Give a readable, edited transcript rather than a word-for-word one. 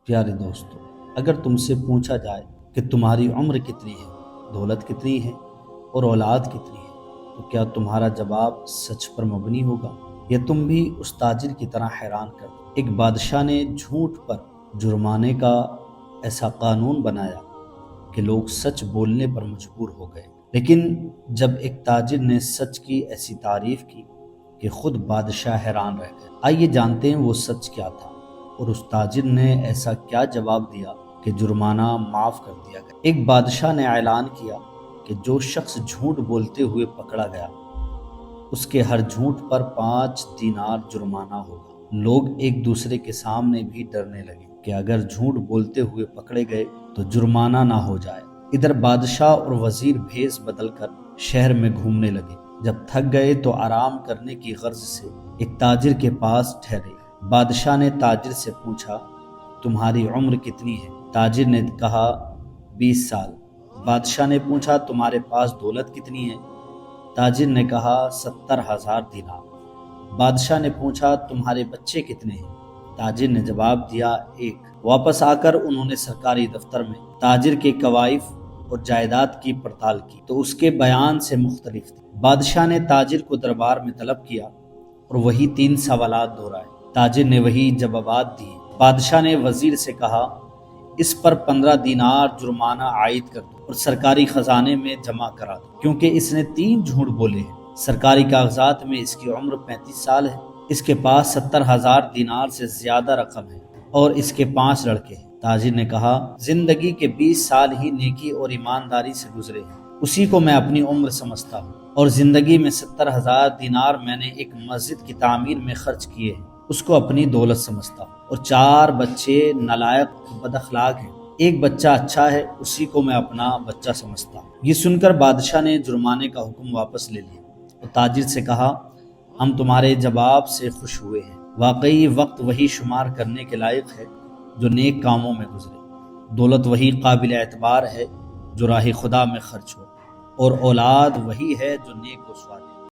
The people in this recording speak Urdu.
پیارے دوستو، اگر تم سے پوچھا جائے کہ تمہاری عمر کتنی ہے، دولت کتنی ہے اور اولاد کتنی ہے، تو کیا تمہارا جواب سچ پر مبنی ہوگا یا تم بھی اس تاجر کی طرح حیران کر دو؟ ایک بادشاہ نے جھوٹ پر جرمانے کا ایسا قانون بنایا کہ لوگ سچ بولنے پر مجبور ہو گئے، لیکن جب ایک تاجر نے سچ کی ایسی تعریف کی کہ خود بادشاہ حیران رہ گئے۔ آئیے جانتے ہیں وہ سچ کیا تھا اور اس تاجر نے ایسا کیا جواب دیا کہ جرمانہ معاف کر دیا گیا۔ ایک بادشاہ نے اعلان کیا کہ جو شخص جھوٹ بولتے ہوئے پکڑا گیا اس کے ہر جھوٹ پر 5 دینار جرمانہ ہوگا۔ لوگ ایک دوسرے کے سامنے بھی ڈرنے لگے کہ اگر جھوٹ بولتے ہوئے پکڑے گئے تو جرمانہ نہ ہو جائے۔ ادھر بادشاہ اور وزیر بھیس بدل کر شہر میں گھومنے لگے۔ جب تھک گئے تو آرام کرنے کی غرض سے ایک تاجر کے پاس ٹھہرے۔ بادشاہ نے تاجر سے پوچھا، تمہاری عمر کتنی ہے؟ تاجر نے کہا 20 سال۔ بادشاہ نے پوچھا، تمہارے پاس دولت کتنی ہے؟ تاجر نے کہا 70,000 دینار۔ بادشاہ نے پوچھا، تمہارے بچے کتنے ہیں؟ تاجر نے جواب دیا، 1۔ واپس آ کر انہوں نے سرکاری دفتر میں تاجر کے کوائف اور جائیداد کی پڑتال کی تو اس کے بیان سے مختلف تھے۔ بادشاہ نے تاجر کو دربار میں طلب کیا اور وہی 3 سوالات دہرائے۔ تاجر نے وہی جوابات دیے۔ بادشاہ نے وزیر سے کہا، اس پر 15 دینار جرمانہ عائد کر دو اور سرکاری خزانے میں جمع کرا دو، کیونکہ اس نے 3 جھوٹ بولے ہیں۔ سرکاری کاغذات میں اس کی عمر 35 سال ہے۔ اس کے پاس 70,000 دینار سے زیادہ رقم ہے اور اس کے 5 لڑکے ہیں۔ تاجر نے کہا، زندگی کے 20 سال ہی نیکی اور ایمانداری سے گزرے ہیں، اسی کو میں اپنی عمر سمجھتا ہوں، اور زندگی میں 70,000 دینار میں نے ایک مسجد کی تعمیر میں خرچ کیے ہیں، اس کو اپنی دولت سمجھتا ہوں، اور 4 بچے نالائق بد اخلاق ہیں، ایک بچہ اچھا ہے، اسی کو میں اپنا بچہ سمجھتا ہوں۔ یہ سن کر بادشاہ نے جرمانے کا حکم واپس لے لیا اور تاجر سے کہا، ہم تمہارے جواب سے خوش ہوئے ہیں، واقعی وقت وہی شمار کرنے کے لائق ہے جو نیک کاموں میں گزرے، دولت وہی قابل اعتبار ہے جو راہ خدا میں خرچ ہو، اور اولاد وہی ہے جو نیک و صالح